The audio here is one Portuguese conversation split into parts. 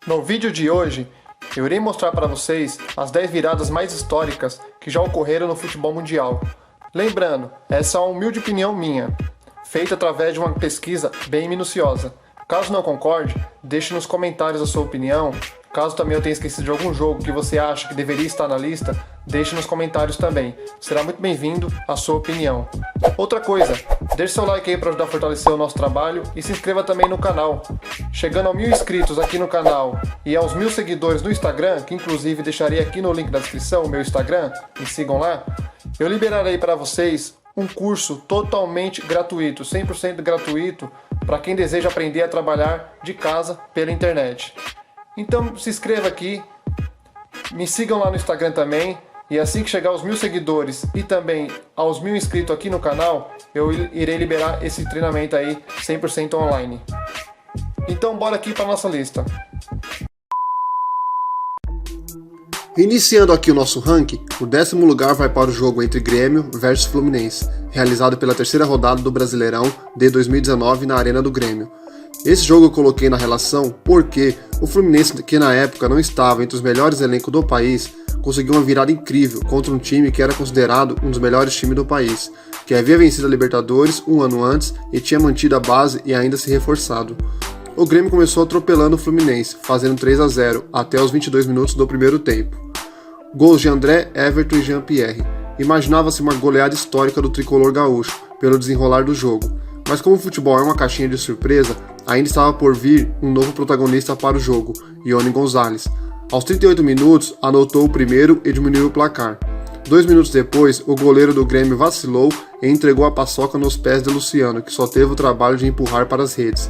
No vídeo de hoje, eu irei mostrar para vocês as 10 viradas mais históricas que já ocorreram no futebol mundial. Lembrando, essa é uma humilde opinião minha, feita através de uma pesquisa bem minuciosa. Caso não concorde, deixe nos comentários a sua opinião. Caso também eu tenha esquecido de algum jogo que você acha que deveria estar na lista, deixe nos comentários também. Será muito bem-vindo a sua opinião. Outra coisa, deixe seu like aí para ajudar a fortalecer o nosso trabalho e se inscreva também no canal. Chegando a 1000 inscritos aqui no canal e aos 1000 seguidores no Instagram, que inclusive deixarei aqui no link da descrição, o meu Instagram, me sigam lá, eu liberarei para vocês um curso totalmente gratuito, 100% gratuito, para quem deseja aprender a trabalhar de casa pela internet. Então se inscreva aqui, me sigam lá no Instagram também, e assim que chegar aos 1000 seguidores e também aos 1000 inscritos aqui no canal, eu irei liberar esse treinamento aí 100% online. Então bora aqui para a nossa lista. Iniciando aqui o nosso ranking, o 10º lugar vai para o jogo entre Grêmio versus Fluminense, realizado pela terceira rodada do Brasileirão de 2019 na Arena do Grêmio. Esse jogo eu coloquei na relação porque o Fluminense, que na época não estava entre os melhores elencos do país, conseguiu uma virada incrível contra um time que era considerado um dos melhores times do país, que havia vencido a Libertadores um ano antes e tinha mantido a base e ainda se reforçado. O Grêmio começou atropelando o Fluminense, fazendo 3-0 até os 22 minutos do primeiro tempo. Gols de André, Everton e Jean-Pierre. Imaginava-se uma goleada histórica do tricolor gaúcho, pelo desenrolar do jogo. Mas como o futebol é uma caixinha de surpresa, ainda estava por vir um novo protagonista para o jogo, Iony Gonzalez. Aos 38 minutos, anotou o primeiro e diminuiu o placar. 2 minutos depois, o goleiro do Grêmio vacilou e entregou a paçoca nos pés de Luciano, que só teve o trabalho de empurrar para as redes.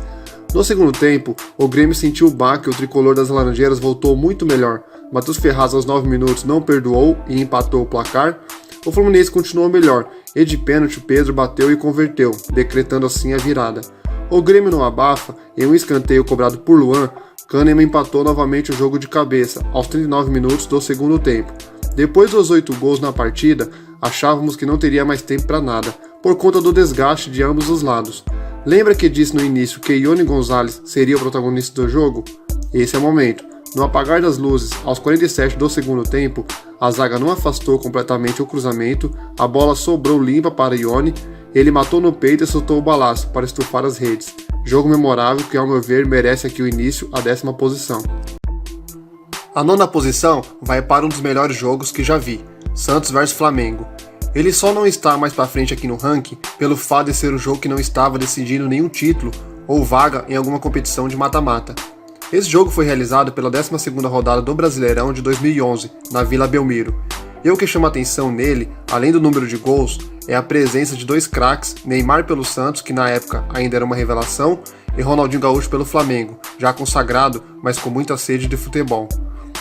No segundo tempo, o Grêmio sentiu o baque e o tricolor das Laranjeiras voltou muito melhor. Matheus Ferraz aos 9 minutos não perdoou e empatou o placar. O Fluminense continuou melhor e de pênalti o Pedro bateu e converteu, decretando assim a virada. O Grêmio não abafa, em um escanteio cobrado por Luan, Kahneman empatou novamente o jogo de cabeça, aos 39 minutos do segundo tempo. Depois dos 8 gols na partida, achávamos que não teria mais tempo para nada, por conta do desgaste de ambos os lados. Lembra que disse no início que Iony Gonzalez seria o protagonista do jogo? Esse é o momento. No apagar das luzes, aos 47 do segundo tempo, a zaga não afastou completamente o cruzamento, a bola sobrou limpa para Iony, ele matou no peito e soltou o balaço para estufar as redes. Jogo memorável que, ao meu ver, merece aqui o início, a 10ª posição. A 9ª posição vai para um dos melhores jogos que já vi, Santos vs Flamengo. Ele só não está mais para frente aqui no ranking pelo fato de ser o jogo que não estava decidindo nenhum título ou vaga em alguma competição de mata-mata. Esse jogo foi realizado pela 12ª rodada do Brasileirão de 2011, na Vila Belmiro. E o que chama atenção nele, além do número de gols, é a presença de 2 craques, Neymar pelo Santos, que na época ainda era uma revelação, e Ronaldinho Gaúcho pelo Flamengo, já consagrado, mas com muita sede de futebol.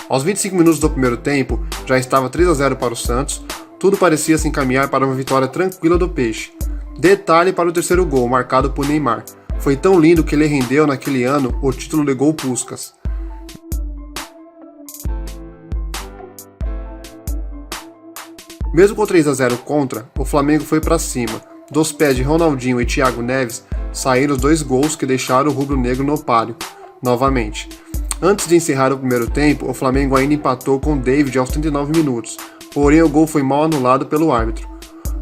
Aos 25 minutos do primeiro tempo, já estava 3-0 para o Santos, tudo parecia se encaminhar para uma vitória tranquila do Peixe. Detalhe para o terceiro gol, marcado por Neymar. Foi tão lindo que ele rendeu naquele ano o título de Gol Puskás. Mesmo com 3-0 contra, o Flamengo foi para cima. Dos pés de Ronaldinho e Thiago Neves saíram os 2 gols que deixaram o rubro-negro no páreo, novamente. Antes de encerrar o primeiro tempo, o Flamengo ainda empatou com David aos 39 minutos, porém o gol foi mal anulado pelo árbitro.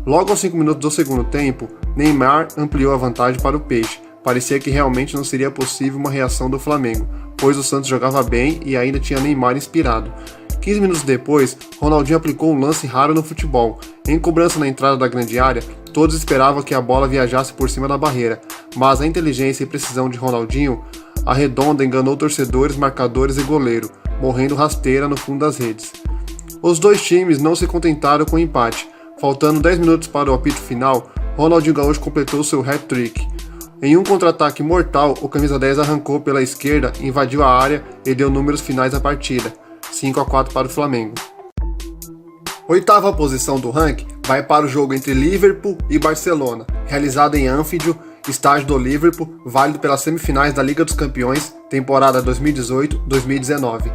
Logo aos 5 minutos do segundo tempo, Neymar ampliou a vantagem para o Peixe. Parecia que realmente não seria possível uma reação do Flamengo, pois o Santos jogava bem e ainda tinha Neymar inspirado. 15 minutos depois, Ronaldinho aplicou um lance raro no futebol. Em cobrança na entrada da grande área, todos esperavam que a bola viajasse por cima da barreira, mas a inteligência e precisão de Ronaldinho, a redonda enganou torcedores, marcadores e goleiro, morrendo rasteira no fundo das redes. Os 2 times não se contentaram com o empate. Faltando 10 minutos para o apito final, Ronaldinho Gaúcho completou seu hat-trick. Em um contra-ataque mortal, o camisa 10 arrancou pela esquerda, invadiu a área e deu números finais à partida, 5-4 para o Flamengo. 8ª posição do ranking vai para o jogo entre Liverpool e Barcelona, realizado em Anfield, estádio do Liverpool, válido pelas semifinais da Liga dos Campeões, temporada 2018-2019.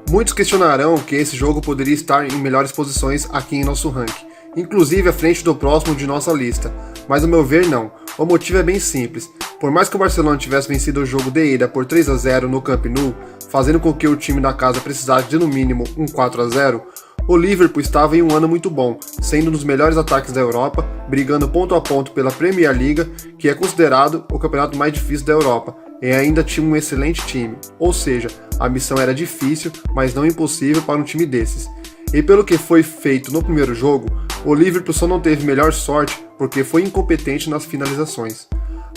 Muitos questionarão que esse jogo poderia estar em melhores posições aqui em nosso ranking, inclusive à frente do próximo de nossa lista, mas ao meu ver não. O motivo é bem simples. Por mais que o Barcelona tivesse vencido o jogo de ida por 3-0 no Camp Nou, fazendo com que o time da casa precisasse de no mínimo um 4-0, o Liverpool estava em um ano muito bom, sendo um dos melhores ataques da Europa, brigando ponto a ponto pela Premier League, que é considerado o campeonato mais difícil da Europa, e ainda tinha um excelente time, ou seja, a missão era difícil, mas não impossível para um time desses. E pelo que foi feito no primeiro jogo, o Liverpool só não teve melhor sorte porque foi incompetente nas finalizações.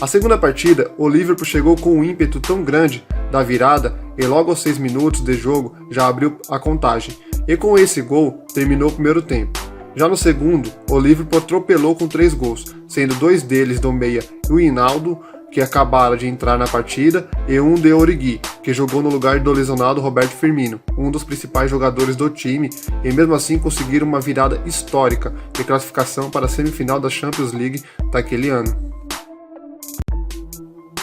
A segunda partida, o Liverpool chegou com um ímpeto tão grande da virada e logo aos 6 minutos de jogo já abriu a contagem, e com esse gol terminou o primeiro tempo. Já no segundo, o Liverpool atropelou com 3 gols, sendo 2 deles do meia Wijnaldum, que acabara de entrar na partida, e um de Origi, que jogou no lugar do lesionado Roberto Firmino, um dos principais jogadores do time, e mesmo assim conseguiram uma virada histórica de classificação para a semifinal da Champions League daquele ano.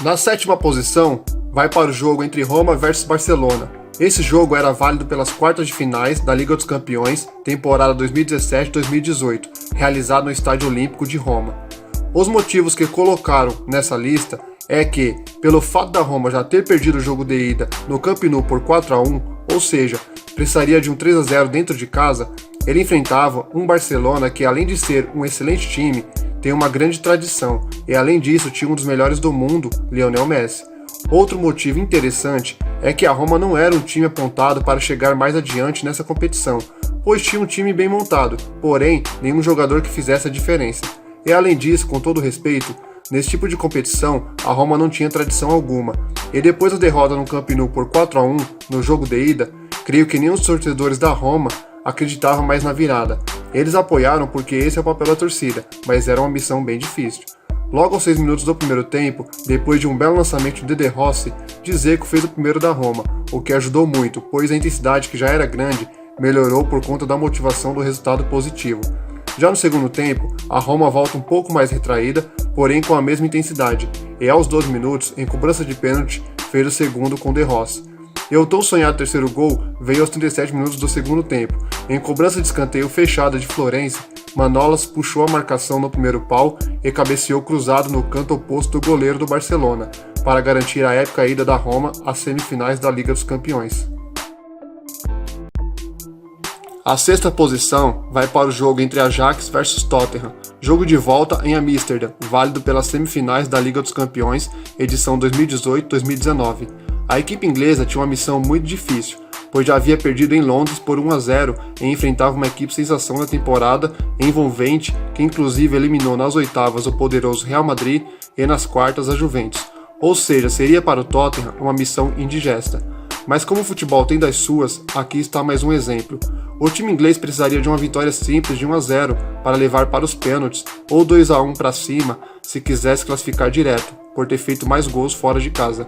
Na 7ª posição, vai para o jogo entre Roma versus Barcelona. Esse jogo era válido pelas quartas de finais da Liga dos Campeões, temporada 2017-2018, realizado no Estádio Olímpico de Roma. Os motivos que colocaram nessa lista é que, pelo fato da Roma já ter perdido o jogo de ida no Camp Nou por 4-1, ou seja, precisaria de um 3-0 dentro de casa, ele enfrentava um Barcelona que, além de ser um excelente time, tem uma grande tradição e, além disso, tinha um dos melhores do mundo, Lionel Messi. Outro motivo interessante é que a Roma não era um time apontado para chegar mais adiante nessa competição, pois tinha um time bem montado, porém, nenhum jogador que fizesse a diferença. E além disso, com todo respeito, nesse tipo de competição, a Roma não tinha tradição alguma, e depois da derrota no Camp Nou por 4-1 no jogo de ida, creio que nenhum dos torcedores da Roma acreditava mais na virada. Eles apoiaram porque esse é o papel da torcida, mas era uma missão bem difícil. Logo aos 6 minutos do primeiro tempo, depois de um belo lançamento de De Rossi, Dzeko fez o primeiro da Roma, o que ajudou muito, pois a intensidade, que já era grande, melhorou por conta da motivação do resultado positivo. Já no segundo tempo, a Roma volta um pouco mais retraída, porém com a mesma intensidade, e aos 12 minutos, em cobrança de pênalti, fez o segundo com De Rossi. E o tão sonhado terceiro gol veio aos 37 minutos do segundo tempo. Em cobrança de escanteio fechada de Florenzi, Manolas puxou a marcação no primeiro pau e cabeceou cruzado no canto oposto do goleiro do Barcelona, para garantir a épica ida da Roma às semifinais da Liga dos Campeões. A 6ª posição vai para o jogo entre Ajax versus Tottenham, jogo de volta em Amsterdã, válido pelas semifinais da Liga dos Campeões, edição 2018-2019. A equipe inglesa tinha uma missão muito difícil, pois já havia perdido em Londres por 1-0 e enfrentava uma equipe sensação da temporada, envolvente, que inclusive eliminou nas oitavas o poderoso Real Madrid e nas quartas a Juventus. Ou seja, seria para o Tottenham uma missão indigesta. Mas como o futebol tem das suas, aqui está mais um exemplo. O time inglês precisaria de uma vitória simples de 1-0 para levar para os pênaltis, ou 2-1 para cima se quisesse classificar direto, por ter feito mais gols fora de casa.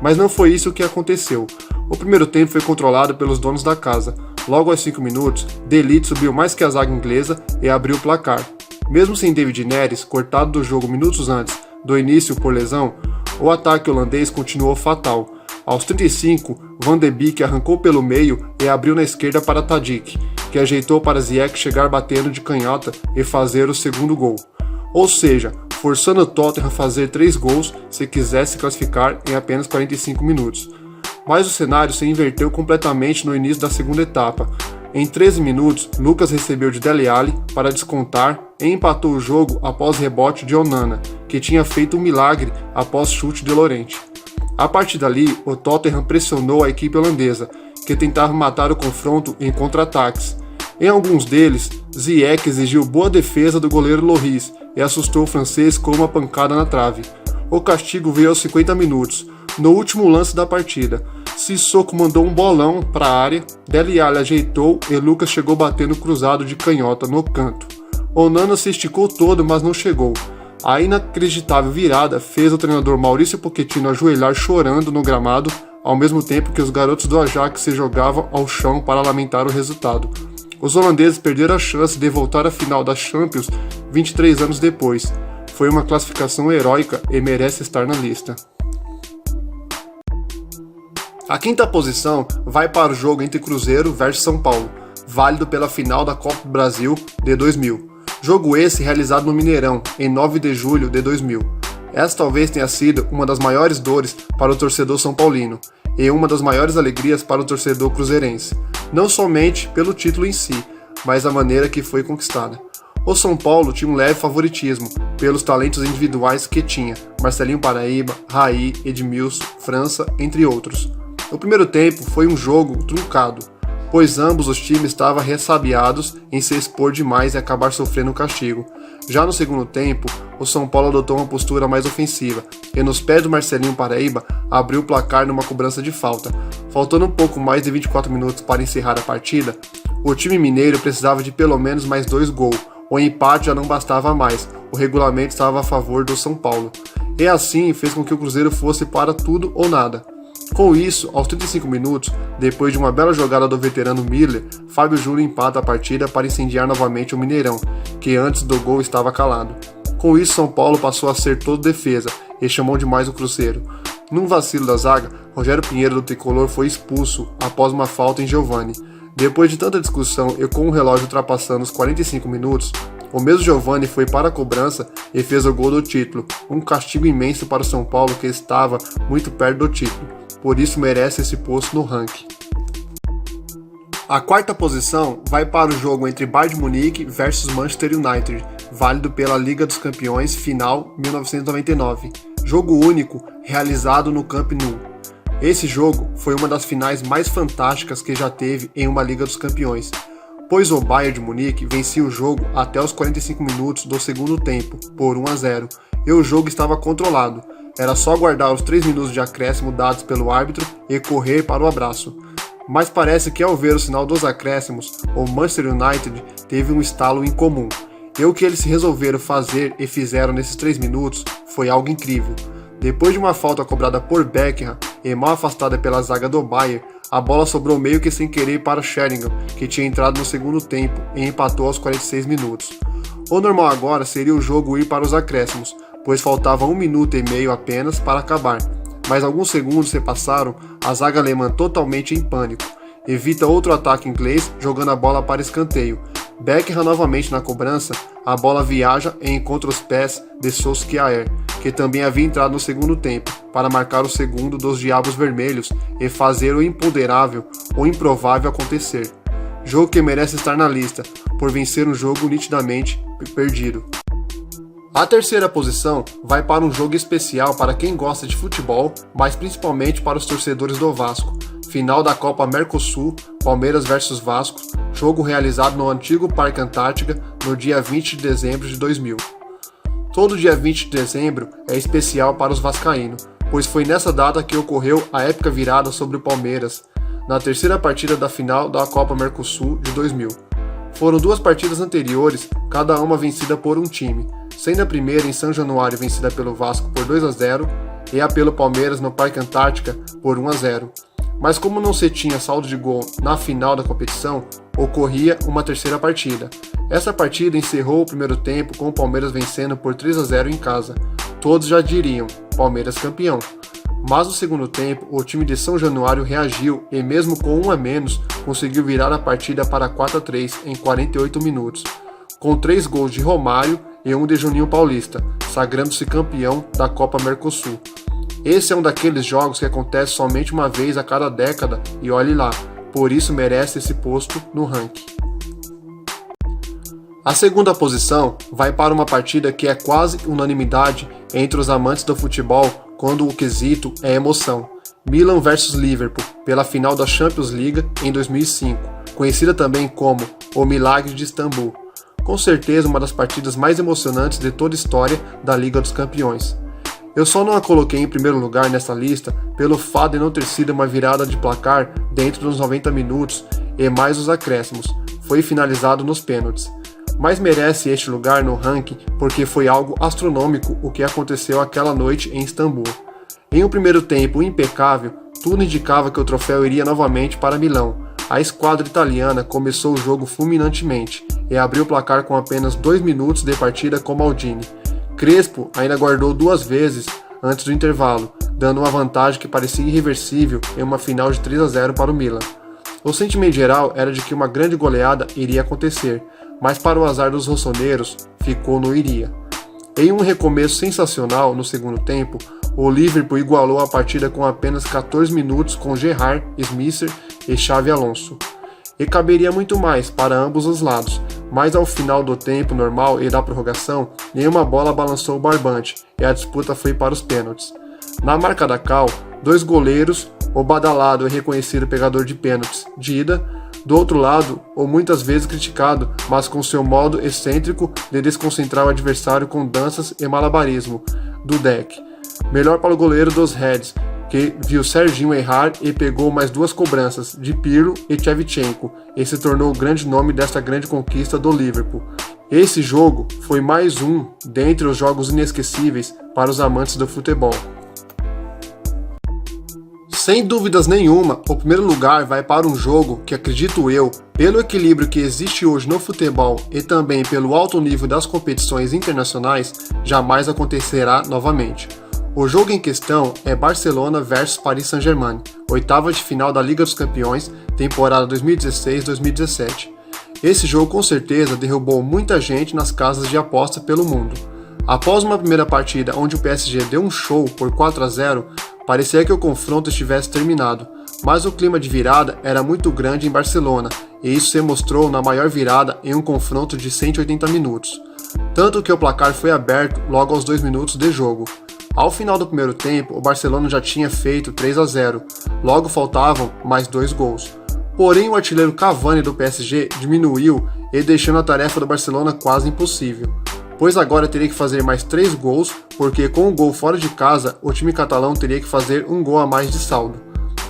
Mas não foi isso que aconteceu. O primeiro tempo foi controlado pelos donos da casa. Logo aos 5 minutos, De Ligt subiu mais que a zaga inglesa e abriu o placar. Mesmo sem David Neres, cortado do jogo minutos antes do início por lesão, o ataque holandês continuou fatal. Aos 35, Van de Beek arrancou pelo meio e abriu na esquerda para Tadic, que ajeitou para Ziyech chegar batendo de canhota e fazer o segundo gol. Ou seja, forçando o Tottenham a fazer 3 gols se quisesse classificar em apenas 45 minutos. Mas o cenário se inverteu completamente no início da segunda etapa. Em 13 minutos, Lucas recebeu de Dele Alli para descontar e empatou o jogo após rebote de Onana, que tinha feito um milagre após chute de Llorente. A partir dali, o Tottenham pressionou a equipe holandesa, que tentava matar o confronto em contra-ataques. Em alguns deles, Ziyech exigiu boa defesa do goleiro Lloris e assustou o francês com uma pancada na trave. O castigo veio aos 50 minutos, no último lance da partida. Sissoko mandou um bolão para a área, Dele Alli ajeitou e Lucas chegou batendo cruzado de canhota no canto. Onana se esticou todo, mas não chegou. A inacreditável virada fez o treinador Maurício Pochettino ajoelhar chorando no gramado, ao mesmo tempo que os garotos do Ajax se jogavam ao chão para lamentar o resultado. Os holandeses perderam a chance de voltar à final da Champions 23 anos depois. Foi uma classificação heróica e merece estar na lista. A 5ª posição vai para o jogo entre Cruzeiro versus São Paulo, válido pela final da Copa do Brasil de 2000. Jogo esse realizado no Mineirão, em 9 de julho de 2000. Essa talvez tenha sido uma das maiores dores para o torcedor são paulino. e uma das maiores alegrias para o torcedor cruzeirense, não somente pelo título em si, mas a maneira que foi conquistada. O São Paulo tinha um leve favoritismo pelos talentos individuais que tinha, Marcelinho Paraíba, Raí, Edmilson, França, entre outros. O primeiro tempo foi um jogo truncado, pois ambos os times estavam ressabiados em se expor demais e acabar sofrendo um castigo. Já no segundo tempo, o São Paulo adotou uma postura mais ofensiva e nos pés do Marcelinho Paraíba abriu o placar numa cobrança de falta. Faltando um pouco mais de 24 minutos para encerrar a partida, o time mineiro precisava de pelo menos mais 2 gols. O empate já não bastava mais, o regulamento estava a favor do São Paulo. E assim fez com que o Cruzeiro fosse para tudo ou nada. Com isso, aos 35 minutos, depois de uma bela jogada do veterano Miller, Fábio Júnior empata a partida para incendiar novamente o Mineirão, que antes do gol estava calado. Com isso, São Paulo passou a ser todo defesa e chamou demais o Cruzeiro. Num vacilo da zaga, Rogério Pinheiro do Tricolor foi expulso após uma falta em Giovani. Depois de tanta discussão e com o relógio ultrapassando os 45 minutos, o mesmo Giovani foi para a cobrança e fez o gol do título, um castigo imenso para o São Paulo que estava muito perto do título, por isso merece esse posto no ranking. A quarta posição vai para o jogo entre Bayern de Munique versus Manchester United, válido pela Liga dos Campeões Final 1999, jogo único realizado no Camp Nou. Esse jogo foi uma das finais mais fantásticas que já teve em uma Liga dos Campeões, pois o Bayern de Munique vencia o jogo até os 45 minutos do segundo tempo, por 1-0, e o jogo estava controlado, era só guardar os 3 minutos de acréscimo dados pelo árbitro e correr para o abraço. Mas parece que ao ver o sinal dos acréscimos, o Manchester United teve um estalo incomum, e o que eles resolveram fazer e fizeram nesses 3 minutos foi algo incrível. Depois de uma falta cobrada por Beckham e mal afastada pela zaga do Bayern, a bola sobrou meio que sem querer para Sheringham, que tinha entrado no segundo tempo e empatou aos 46 minutos. O normal agora seria o jogo ir para os acréscimos, pois faltava 1 minuto e meio apenas para acabar. Mas alguns segundos se passaram, a zaga alemã totalmente em pânico. Evita outro ataque inglês jogando a bola para escanteio. Beckham novamente na cobrança, a bola viaja e encontra os pés de Solskjaer, que também havia entrado no segundo tempo, para marcar o segundo dos Diabos Vermelhos e fazer o imponderável ou improvável acontecer. Jogo que merece estar na lista, por vencer um jogo nitidamente perdido. A terceira posição vai para um jogo especial para quem gosta de futebol, mas principalmente para os torcedores do Vasco. Final da Copa Mercosul, Palmeiras vs Vasco, jogo realizado no antigo Parque Antártica no dia 20 de dezembro de 2000. Todo dia 20 de dezembro é especial para os vascaínos, pois foi nessa data que ocorreu a épica virada sobre o Palmeiras, na terceira partida da final da Copa Mercosul de 2000. Foram 2 partidas anteriores, cada uma vencida por um time, sendo a primeira em São Januário vencida pelo Vasco por 2-0 e a pelo Palmeiras no Parque Antártica por 1-0. Mas como não se tinha saldo de gol na final da competição, ocorria uma terceira partida. Essa partida encerrou o primeiro tempo com o Palmeiras vencendo por 3-0 em casa. Todos já diriam, Palmeiras campeão. Mas no segundo tempo, o time de São Januário reagiu e mesmo com 1 a menos, conseguiu virar a partida para 4-3 em 48 minutos, com 3 gols de Romário e 1 de Juninho Paulista, sagrando-se campeão da Copa Mercosul. Esse é um daqueles jogos que acontece somente uma vez a cada década e olhe lá, por isso merece esse posto no ranking. A segunda posição vai para uma partida que é quase unanimidade entre os amantes do futebol quando o quesito é emoção. Milan vs Liverpool, pela final da Champions League em 2005, conhecida também como o Milagre de Istambul. Com certeza uma das partidas mais emocionantes de toda a história da Liga dos Campeões. Eu só não a coloquei em primeiro lugar nessa lista pelo fato de não ter sido uma virada de placar dentro dos 90 minutos e mais os acréscimos, foi finalizado nos pênaltis. Mas merece este lugar no ranking porque foi algo astronômico o que aconteceu aquela noite em Istambul. Em um primeiro tempo impecável, tudo indicava que o troféu iria novamente para Milão. A esquadra italiana começou o jogo fulminantemente e abriu o placar com apenas 2 minutos de partida com Maldini. Crespo ainda guardou 2 vezes antes do intervalo, dando uma vantagem que parecia irreversível em uma final de 3-0 para o Milan. O sentimento geral era de que uma grande goleada iria acontecer, mas para o azar dos rossoneiros, ficou no iria. Em um recomeço sensacional no segundo tempo, o Liverpool igualou a partida com apenas 14 minutos com Gerrard, Smisser e Xabi Alonso. E caberia muito mais para ambos os lados, mas ao final do tempo normal e da prorrogação, nenhuma bola balançou o barbante e a disputa foi para os pênaltis. Na marca da cal, 2 goleiros, o badalado e reconhecido pegador de pênaltis, Dida, do outro lado, o muitas vezes criticado, mas com seu modo excêntrico de desconcentrar o adversário com danças e malabarismo, Dudek. Melhor para o goleiro dos Reds, que viu Serginho errar e pegou mais 2 cobranças, de Pirlo e Shevchenko, e se tornou o grande nome desta grande conquista do Liverpool. Esse jogo foi mais um dentre os jogos inesquecíveis para os amantes do futebol. Sem dúvidas nenhuma, o primeiro lugar vai para um jogo que, acredito eu, pelo equilíbrio que existe hoje no futebol e também pelo alto nível das competições internacionais, jamais acontecerá novamente. O jogo em questão é Barcelona vs Paris Saint-Germain, oitava de final da Liga dos Campeões, temporada 2016-2017. Esse jogo com certeza derrubou muita gente nas casas de aposta pelo mundo. Após uma primeira partida onde o PSG deu um show por 4-0, parecia que o confronto estivesse terminado, mas o clima de virada era muito grande em Barcelona, e isso se mostrou na maior virada em um confronto de 180 minutos. Tanto que o placar foi aberto logo aos 2 minutos de jogo. Ao final do primeiro tempo, o Barcelona já tinha feito 3-0, logo faltavam mais 2 gols. Porém, o artilheiro Cavani do PSG diminuiu e deixando a tarefa do Barcelona quase impossível, pois agora teria que fazer mais 3 gols, porque com o gol fora de casa, o time catalão teria que fazer 1 gol a mais de saldo.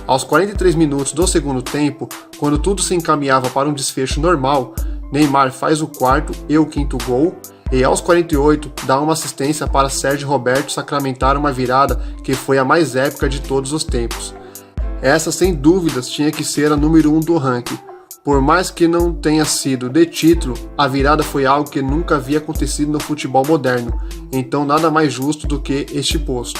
Aos 43 minutos do segundo tempo, quando tudo se encaminhava para um desfecho normal, Neymar faz o 4º e o 5º gol, e aos 48 dá uma assistência para Sérgio Roberto sacramentar uma virada que foi a mais épica de todos os tempos. Essa sem dúvidas tinha que ser a número 1 do ranking. Por mais que não tenha sido de título, a virada foi algo que nunca havia acontecido no futebol moderno, então nada mais justo do que este posto.